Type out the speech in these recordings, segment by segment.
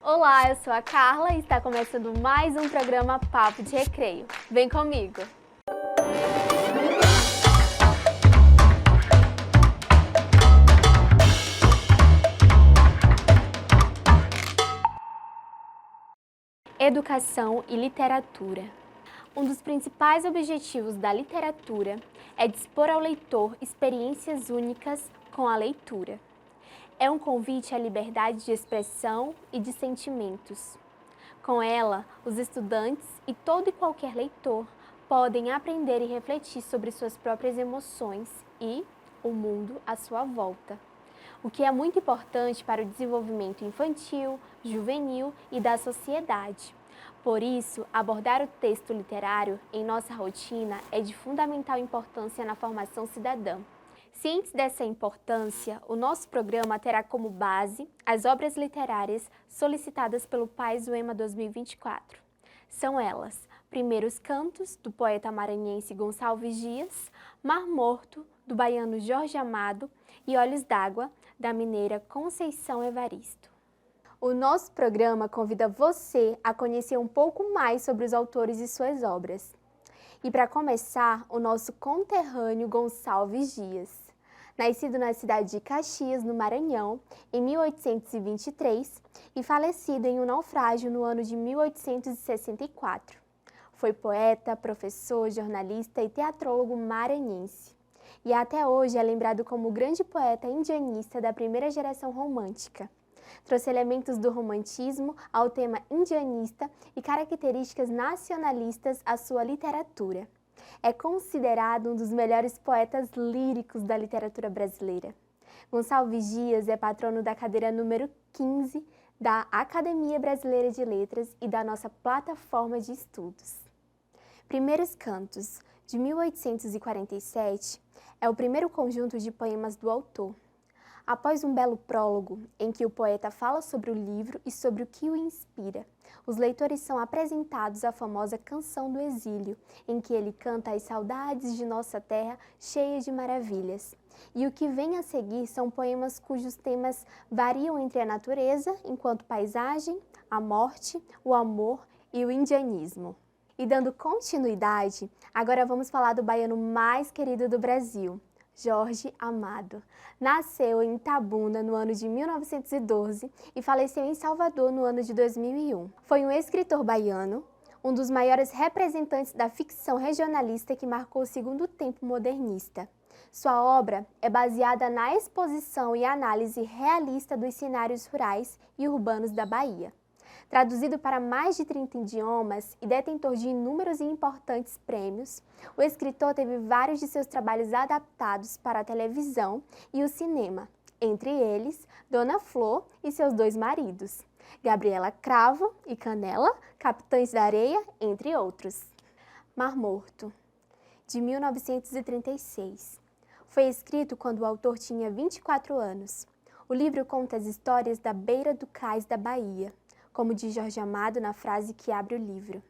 Olá, eu sou a Carla e está começando mais um programa Papo de Recreio. Vem comigo! Educação e literatura. Um dos principais objetivos da literatura é dispor ao leitor experiências únicas com a leitura. É um convite à liberdade de expressão e de sentimentos. Com ela, os estudantes e todo e qualquer leitor podem aprender e refletir sobre suas próprias emoções e o mundo à sua volta, o que é muito importante para o desenvolvimento infantil, juvenil e da sociedade. Por isso, abordar o texto literário em nossa rotina é de fundamental importância na formação cidadã. Cientes dessa importância, o nosso programa terá como base as obras literárias solicitadas pelo PAES UEMA 2024. São elas: Primeiros Cantos, do poeta maranhense Gonçalves Dias, Mar Morto, do baiano Jorge Amado e Olhos d'Água, da mineira Conceição Evaristo. O nosso programa convida você a conhecer um pouco mais sobre os autores e suas obras. E para começar, o nosso conterrâneo Gonçalves Dias. Nascido na cidade de Caxias, no Maranhão, em 1823 e falecido em um naufrágio no ano de 1864. Foi poeta, professor, jornalista e teatrólogo maranhense. E até hoje é lembrado como o grande poeta indianista da primeira geração romântica. Trouxe elementos do romantismo ao tema indianista e características nacionalistas à sua literatura. É considerado um dos melhores poetas líricos da literatura brasileira. Gonçalves Dias é patrono da cadeira número 15 da Academia Brasileira de Letras e da nossa plataforma de estudos. Primeiros Cantos, de 1847, é o primeiro conjunto de poemas do autor. Após um belo prólogo, em que o poeta fala sobre o livro e sobre o que o inspira, os leitores são apresentados à famosa Canção do Exílio, em que ele canta as saudades de nossa terra cheia de maravilhas. E o que vem a seguir são poemas cujos temas variam entre a natureza, enquanto paisagem, a morte, o amor e o indianismo. E dando continuidade, agora vamos falar do baiano mais querido do Brasil, Jorge Amado. Nasceu em Itabuna no ano de 1912 e faleceu em Salvador no ano de 2001. Foi um escritor baiano, um dos maiores representantes da ficção regionalista que marcou o segundo tempo modernista. Sua obra é baseada na exposição e análise realista dos cenários rurais e urbanos da Bahia. Traduzido para mais de 30 idiomas e detentor de inúmeros e importantes prêmios, o escritor teve vários de seus trabalhos adaptados para a televisão e o cinema, entre eles Dona Flor e seus dois maridos, Gabriela Cravo e Canela, Capitães da Areia, entre outros. Mar Morto, de 1936. Foi escrito quando o autor tinha 24 anos. O livro conta as histórias da beira do cais da Bahia, como diz Jorge Amado na frase que abre o livro.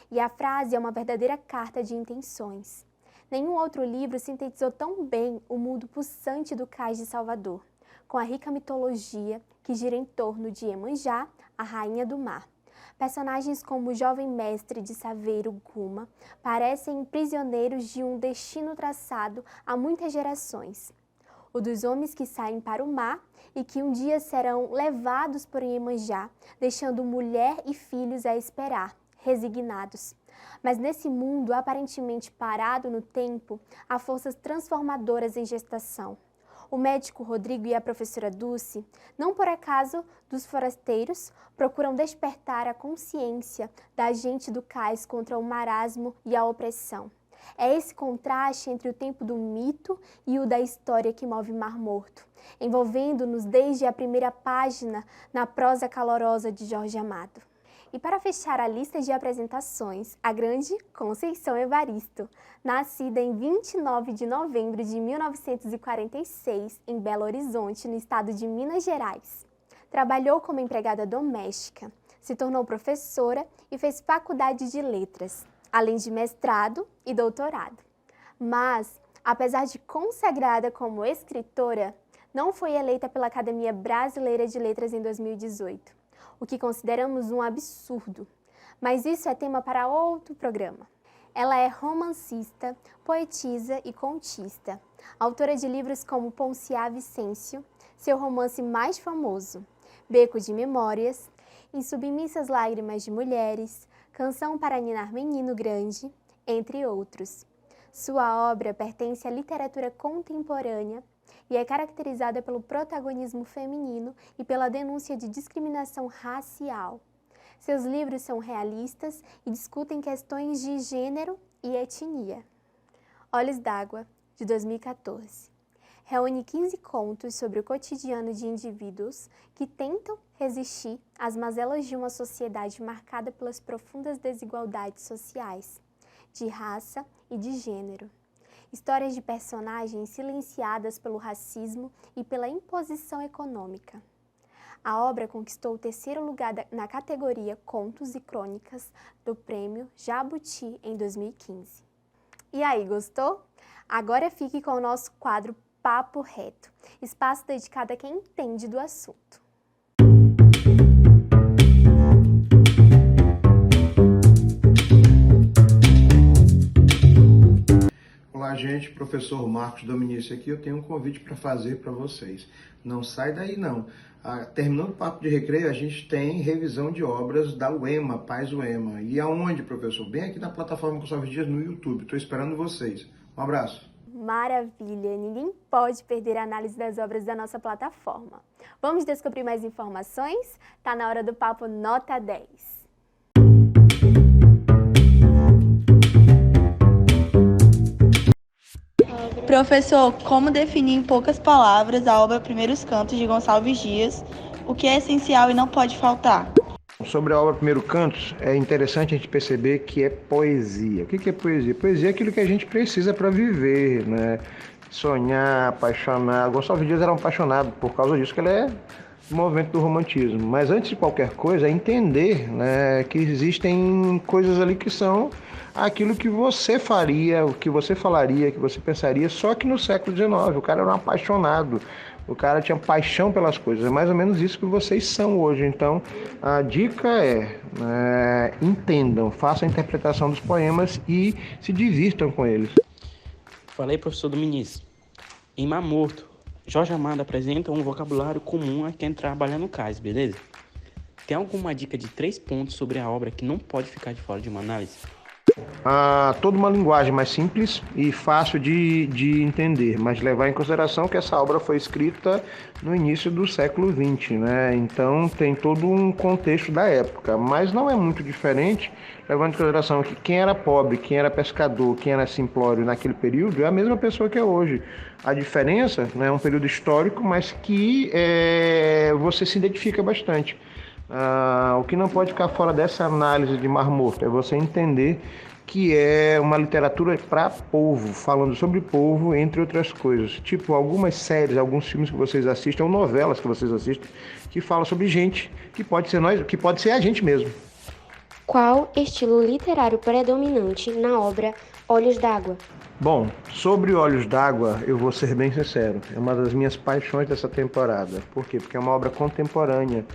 E a frase é uma verdadeira carta de intenções. Nenhum outro livro sintetizou tão bem o mundo pulsante do cais de Salvador, com a rica mitologia que gira em torno de Iemanjá, a rainha do mar. Personagens como o jovem mestre de Saveiro Guma parecem prisioneiros de um destino traçado há muitas gerações. O dos homens que saem para o mar e que um dia serão levados por Iemanjá, deixando mulher e filhos a esperar, resignados. Mas nesse mundo aparentemente parado no tempo, há forças transformadoras em gestação. O médico Rodrigo e a professora Dulce, não por acaso dos forasteiros, procuram despertar a consciência da gente do cais contra o marasmo e a opressão. É esse contraste entre o tempo do mito e o da história que move Mar Morto, envolvendo-nos desde a primeira página na prosa calorosa de Jorge Amado. E para fechar a lista de apresentações, a grande Conceição Evaristo, nascida em 29 de novembro de 1946 em Belo Horizonte, no estado de Minas Gerais. Trabalhou como empregada doméstica, se tornou professora e fez faculdade de letras, além de mestrado e doutorado. Mas, apesar de consagrada como escritora, não foi eleita pela Academia Brasileira de Letras em 2018. o que consideramos um absurdo. Mas isso é tema para outro programa. Ela é romancista, poetisa e contista, autora de livros como Ponciá Vicêncio, seu romance mais famoso, Beco de Memórias, Em Submissas Lágrimas de Mulheres, Canção para Ninar Menino Grande, entre outros. Sua obra pertence à literatura contemporânea e é caracterizada pelo protagonismo feminino e pela denúncia de discriminação racial. Seus livros são realistas e discutem questões de gênero e etnia. Olhos d'Água, de 2014. Reúne 15 contos sobre o cotidiano de indivíduos que tentam resistir às mazelas de uma sociedade marcada pelas profundas desigualdades sociais, de raça e de gênero. Histórias de personagens silenciadas pelo racismo e pela imposição econômica. A obra conquistou o 3º lugar na categoria Contos e Crônicas do Prêmio Jabuti em 2015. E aí, gostou? Agora fique com o nosso quadro Papo Reto, espaço dedicado a quem entende do assunto. Olá, gente, professor Marcos Dominici aqui. Eu tenho um convite para fazer para vocês. Não sai daí, não. Terminando o Papo de Recreio, a gente tem revisão de obras da UEMA, Paz UEMA. E aonde, professor? Bem aqui na plataforma Gonçalves Dias no YouTube. Estou esperando vocês. Um abraço. Maravilha! Ninguém pode perder a análise das obras da nossa plataforma. Vamos descobrir mais informações? Tá na hora do Papo Nota 10. Professor, como definir em poucas palavras a obra Primeiros Cantos de Gonçalves Dias, o que é essencial e não pode faltar? Sobre a obra Primeiro Cantos, é interessante a gente perceber que é poesia. O que é poesia? Poesia é aquilo que a gente precisa para viver, né? Sonhar, apaixonar. Gonçalves Dias era um apaixonado, por causa disso que ele é do movimento do romantismo. Mas antes de qualquer coisa, é entender, né, que existem coisas ali que são aquilo que você faria, o que você falaria, que você pensaria, só que no século XIX. O cara era um apaixonado. O cara tinha paixão pelas coisas. É mais ou menos isso que vocês são hoje. Então, a dica entendam, façam a interpretação dos poemas e se divirtam com eles. Falei, professor Dominici. Em Mar Morto, Jorge Amado apresenta um vocabulário comum a quem trabalha no CAIS, beleza? Tem alguma dica de 3 pontos sobre a obra que não pode ficar de fora de uma análise? Toda uma linguagem mais simples e fácil de entender, mas levar em consideração que essa obra foi escrita no início do século XX, né? Então tem todo um contexto da época, mas não é muito diferente, levando em consideração que quem era pobre, quem era pescador, quem era simplório naquele período é a mesma pessoa que é hoje. A diferença, né, é um período histórico, mas que você se identifica bastante. O que não pode ficar fora dessa análise de Mar Morto é você entender que é uma literatura para povo, falando sobre povo, entre outras coisas. Tipo, algumas séries, alguns filmes que vocês assistem, ou novelas que vocês assistem, que falam sobre gente, que pode ser nós, que pode ser a gente mesmo. Qual estilo literário predominante na obra Olhos d'Água? Bom, sobre Olhos d'Água, eu vou ser bem sincero, é uma das minhas paixões dessa temporada. Por quê? Porque é uma obra contemporânea.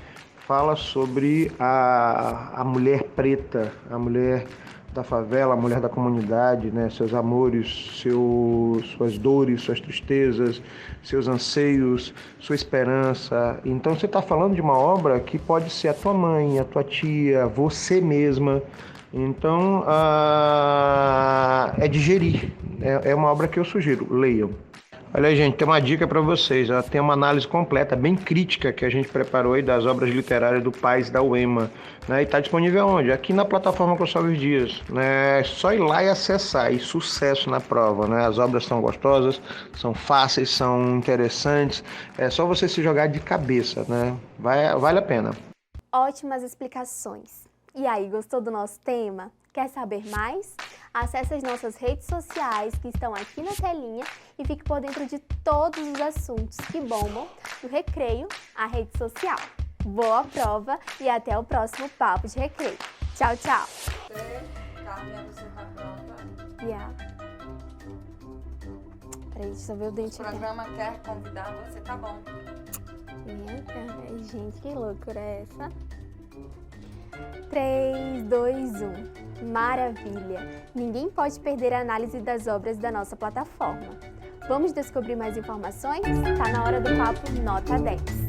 Fala sobre a mulher preta, a mulher da favela, a mulher da comunidade, né? Seus amores, suas dores, suas tristezas, seus anseios, sua esperança. Então você está falando de uma obra que pode ser a tua mãe, a tua tia, você mesma. Então é digerir. É uma obra que eu sugiro, leiam. Olha, gente, tem uma dica para vocês. Tem uma análise completa, bem crítica, que a gente preparou aí das obras literárias do Paz da UEMA. Né? E está disponível onde? Aqui na plataforma Gonçalves Dias. Né? É só ir lá e acessar. E sucesso na prova. Né? As obras são gostosas, são fáceis, são interessantes. É só você se jogar de cabeça. Né? Vale a pena. Ótimas explicações. E aí, gostou do nosso tema? Quer saber mais? Acesse as nossas redes sociais que estão aqui na telinha e fique por dentro de todos os assuntos que bombam do Recreio, a rede social. Boa prova e até o próximo Papo de Recreio. Tchau, tchau! Carmen, você tá pronta? Yeah. Peraí, deixa eu ver o dente O aqui. programa quer convidar você, tá bom? Minha cara, gente, que loucura é essa? 2, 1. Maravilha! Ninguém pode perder a análise das obras da nossa plataforma. Vamos descobrir mais informações? Está na hora do papo Nota 10.